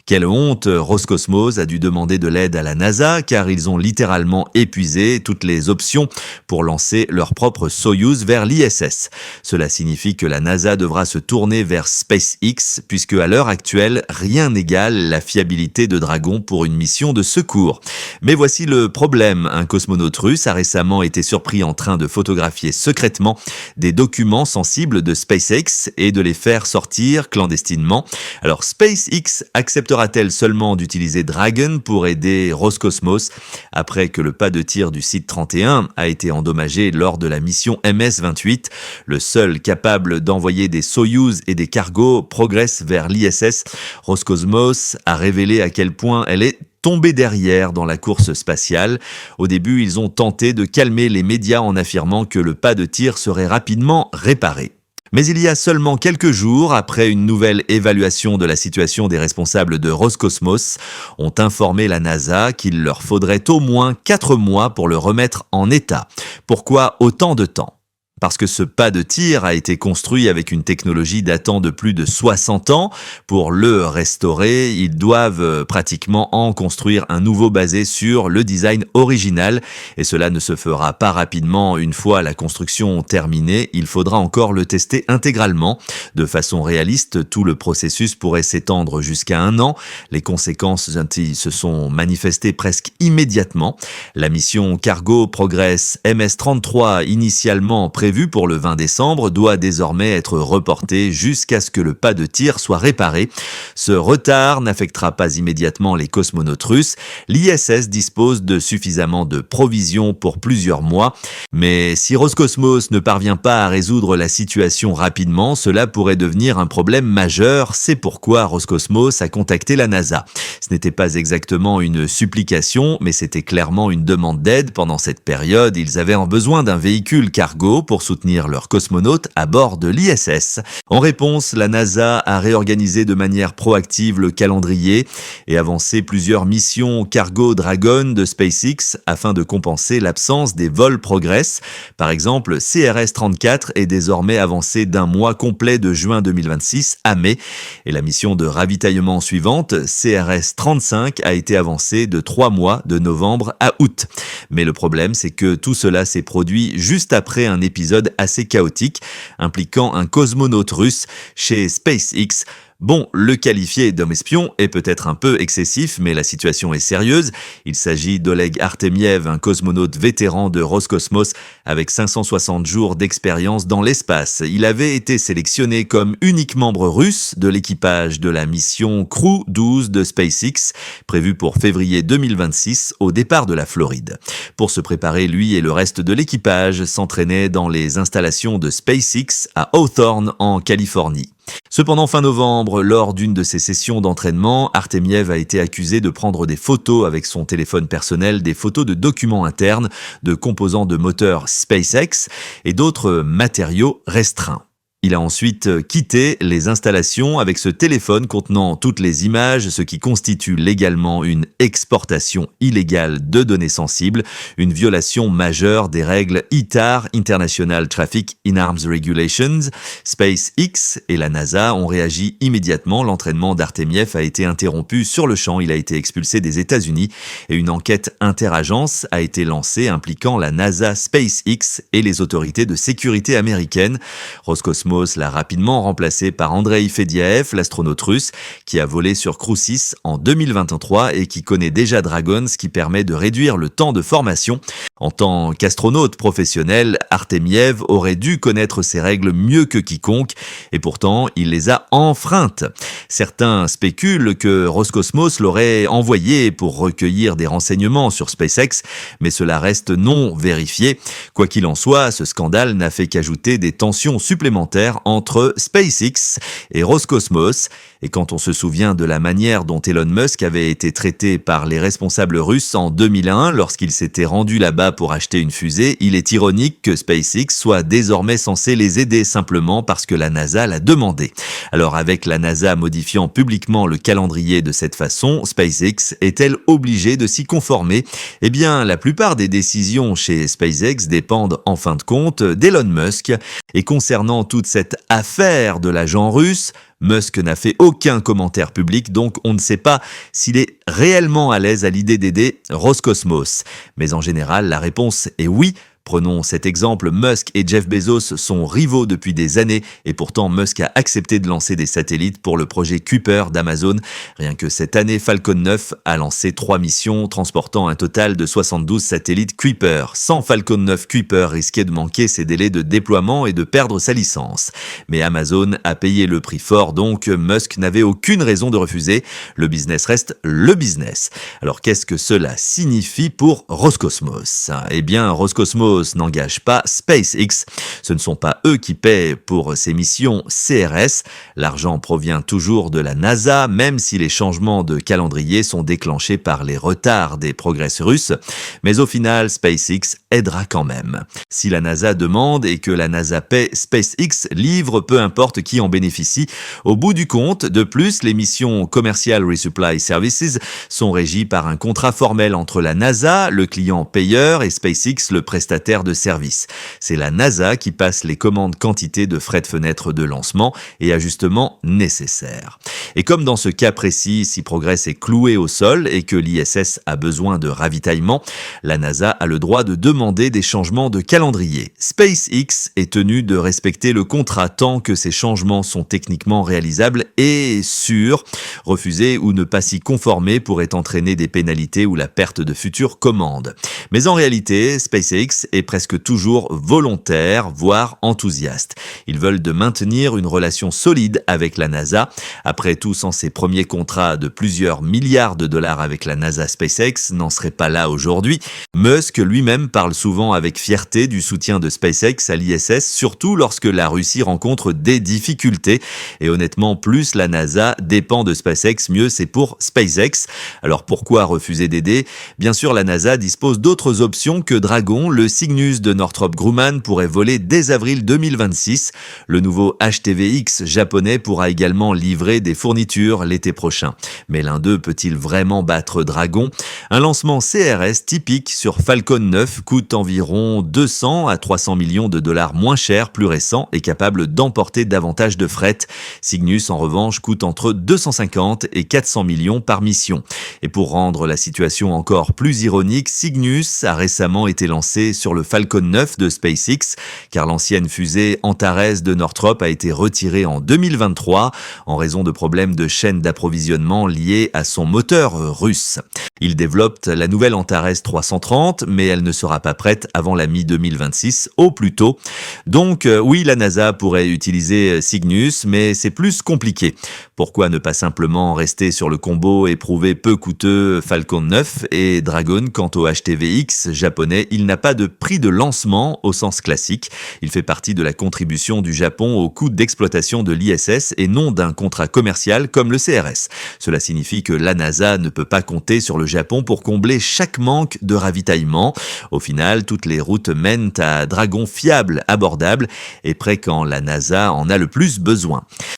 Quelle honte, Roscosmos a dû demander de l'aide à la NASA car ils ont littéralement épuisé toutes les options pour lancer leur propre Soyouz vers l'ISS. Cela signifie que la NASA devra se tourner vers SpaceX puisque à l'heure actuelle, rien n'égale la fiabilité de Dragon pour une mission de secours. Mais voici le problème, un cosmonaute russe a récemment été surpris en train de photographier secrètement des documents sensibles de SpaceX et de les faire sortir clandestinement. Alors SpaceX acceptera-t-elle seulement d'utiliser Dragon pour aider Roscosmos après que le pas de tir du site 31 a été endommagé lors de la mission MS-28? Le seul capable d'envoyer des Soyouz et des cargos progresse vers l'ISS. Roscosmos a révélé à quel point elle est tombée derrière dans la course spatiale. Au début, ils ont tenté de calmer les médias en affirmant que le pas de tir serait rapidement réparé. Mais il y a seulement quelques jours, après une nouvelle évaluation de la situation des responsables de Roscosmos, ont informé la NASA qu'il leur faudrait au moins 4 mois pour le remettre en état. Pourquoi autant de temps ? Parce que ce pas de tir a été construit avec une technologie datant de plus de 60 ans. Pour le restaurer, ils doivent pratiquement en construire un nouveau basé sur le design original. Et cela ne se fera pas rapidement une fois la construction terminée. Il faudra encore le tester intégralement. De façon réaliste, tout le processus pourrait s'étendre jusqu'à 1 an. Les conséquences se sont manifestées presque immédiatement. La mission Cargo Progress MS-33, initialement prévue pour le 20 décembre, doit désormais être reporté jusqu'à ce que le pas de tir soit réparé. Ce retard n'affectera pas immédiatement les cosmonautes russes. L'ISS dispose de suffisamment de provisions pour plusieurs mois. Mais si Roscosmos ne parvient pas à résoudre la situation rapidement, cela pourrait devenir un problème majeur. C'est pourquoi Roscosmos a contacté la NASA. Ce n'était pas exactement une supplication, mais c'était clairement une demande d'aide. Pendant cette période, ils avaient besoin d'un véhicule cargo pour soutenir leurs cosmonautes à bord de l'ISS. En réponse, la NASA a réorganisé de manière proactive le calendrier et avancé plusieurs missions Cargo Dragon de SpaceX afin de compenser l'absence des vols Progress. Par exemple, CRS-34 est désormais avancé d'1 mois complet de juin 2026 à mai et la mission de ravitaillement suivante, CRS-35, a été avancée de 3 mois de novembre à août. Mais le problème, c'est que tout cela s'est produit juste après un épisode assez chaotique impliquant un cosmonaute russe chez SpaceX. Bon, le qualifier d'homme espion est peut-être un peu excessif, mais la situation est sérieuse. Il s'agit d'Oleg Artemiev, un cosmonaute vétéran de Roscosmos avec 560 jours d'expérience dans l'espace. Il avait été sélectionné comme unique membre russe de l'équipage de la mission Crew 12 de SpaceX, prévue pour février 2026 au départ de la Floride. Pour se préparer, lui et le reste de l'équipage s'entraînaient dans les installations de SpaceX à Hawthorne en Californie. Cependant, fin novembre, lors d'une de ses sessions d'entraînement, Artemiev a été accusé de prendre des photos avec son téléphone personnel, des photos de documents internes, de composants de moteurs SpaceX et d'autres matériaux restreints. Il a ensuite quitté les installations avec ce téléphone contenant toutes les images, ce qui constitue légalement une exportation illégale de données sensibles, une violation majeure des règles ITAR, International Traffic in Arms Regulations. SpaceX et la NASA ont réagi immédiatement. L'entraînement d'Artemiev a été interrompu sur le champ. Il a été expulsé des États-Unis et une enquête interagence a été lancée impliquant la NASA, SpaceX et les autorités de sécurité américaines. Roscosmos l'a rapidement remplacé par Andrei Fediaev, l'astronaute russe, qui a volé sur Crew 6 en 2023 et qui connaît déjà Dragon, ce qui permet de réduire le temps de formation. En tant qu'astronaute professionnel, Artemiev aurait dû connaître ces règles mieux que quiconque, et pourtant il les a enfreintes. Certains spéculent que Roscosmos l'aurait envoyé pour recueillir des renseignements sur SpaceX, mais cela reste non vérifié. Quoi qu'il en soit, ce scandale n'a fait qu'ajouter des tensions supplémentaires entre SpaceX et Roscosmos. Et quand on se souvient de la manière dont Elon Musk avait été traité par les responsables russes en 2001 lorsqu'il s'était rendu là-bas pour acheter une fusée, il est ironique que SpaceX soit désormais censé les aider simplement parce que la NASA l'a demandé. Alors avec la NASA modifiant publiquement le calendrier de cette façon, SpaceX est-elle obligée de s'y conformer? Eh bien, la plupart des décisions chez SpaceX dépendent en fin de compte d'Elon Musk. Et concernant toutes toute cette affaire de l'agent russe, Musk n'a fait aucun commentaire public, donc on ne sait pas s'il est réellement à l'aise à l'idée d'aider Roscosmos. Mais en général, la réponse est oui. Prenons cet exemple, Musk et Jeff Bezos sont rivaux depuis des années et pourtant Musk a accepté de lancer des satellites pour le projet Kuiper d'Amazon. Rien que cette année, Falcon 9 a lancé 3 missions transportant un total de 72 satellites Kuiper. Sans Falcon 9 Kuiper risquait de manquer ses délais de déploiement et de perdre sa licence. Mais Amazon a payé le prix fort, donc Musk n'avait aucune raison de refuser. Le business reste le business. Alors qu'est-ce que cela signifie pour Roscosmos ? Eh bien, Roscosmos n'engage pas SpaceX. Ce ne sont pas eux qui paient pour ces missions CRS. L'argent provient toujours de la NASA, même si les changements de calendrier sont déclenchés par les retards des Progress russes. Mais au final, SpaceX aidera quand même. Si la NASA demande et que la NASA paie, SpaceX livre, peu importe qui en bénéficie. Au bout du compte, de plus, les missions Commercial Resupply Services sont régies par un contrat formel entre la NASA, le client payeur, et SpaceX, le prestataire de service. C'est la NASA qui passe les commandes quantité de frais de fenêtre de lancement et ajustements nécessaires. Et comme dans ce cas précis, si Progress est cloué au sol et que l'ISS a besoin de ravitaillement, la NASA a le droit de demander des changements de calendrier. SpaceX est tenu de respecter le contrat tant que ces changements sont techniquement réalisables et sûrs. Refuser ou ne pas s'y conformer pourrait entraîner des pénalités ou la perte de futures commandes. Mais en réalité, SpaceX est presque toujours volontaire, voire enthousiaste. Ils veulent de maintenir une relation solide avec la NASA. Après tout, sans ces premiers contrats de plusieurs milliards de dollars avec la NASA, SpaceX n'en serait pas là aujourd'hui. Musk lui-même parle souvent avec fierté du soutien de SpaceX à l'ISS, surtout lorsque la Russie rencontre des difficultés. Et honnêtement, plus la NASA dépend de SpaceX, mieux c'est pour SpaceX. Alors pourquoi refuser d'aider ? Bien sûr, la NASA dispose d'autres options que Dragon. Le Cygnus de Northrop Grumman pourrait voler dès avril 2026. Le nouveau HTVX japonais pourra également livrer des fournitures l'été prochain. Mais l'un d'eux peut-il vraiment battre Dragon ? Un lancement CRS typique sur Falcon 9 coûte environ 200 à 300 millions de dollars moins cher, plus récent et capable d'emporter davantage de fret. Cygnus, en revanche, coûte entre 250 et 400 millions par mission. Et pour rendre la situation encore plus ironique, Cygnus a récemment été lancé sur le Falcon 9 de SpaceX, car l'ancienne fusée Antares de Northrop a été retirée en 2023 en raison de problèmes de chaîne d'approvisionnement liés à son moteur russe. Il développe la nouvelle Antares 330, mais elle ne sera pas prête avant la mi-2026 au plus tôt. Donc oui, la NASA pourrait utiliser Cygnus, mais c'est plus compliqué. Pourquoi ne pas simplement rester sur le combo éprouvé peu coûteux Falcon 9 et Dragon? Quant au HTVX japonais, il n'a pas de prix de lancement au sens classique. Il fait partie de la contribution du Japon au coût d'exploitation de l'ISS et non d'un contrat commercial comme le CRS. Cela signifie que la NASA ne peut pas compter sur le Japon pour combler chaque manque de ravitaillement. Au final, toutes les routes mènent à Dragon fiable, abordable et prêt quand la NASA en a le plus besoin.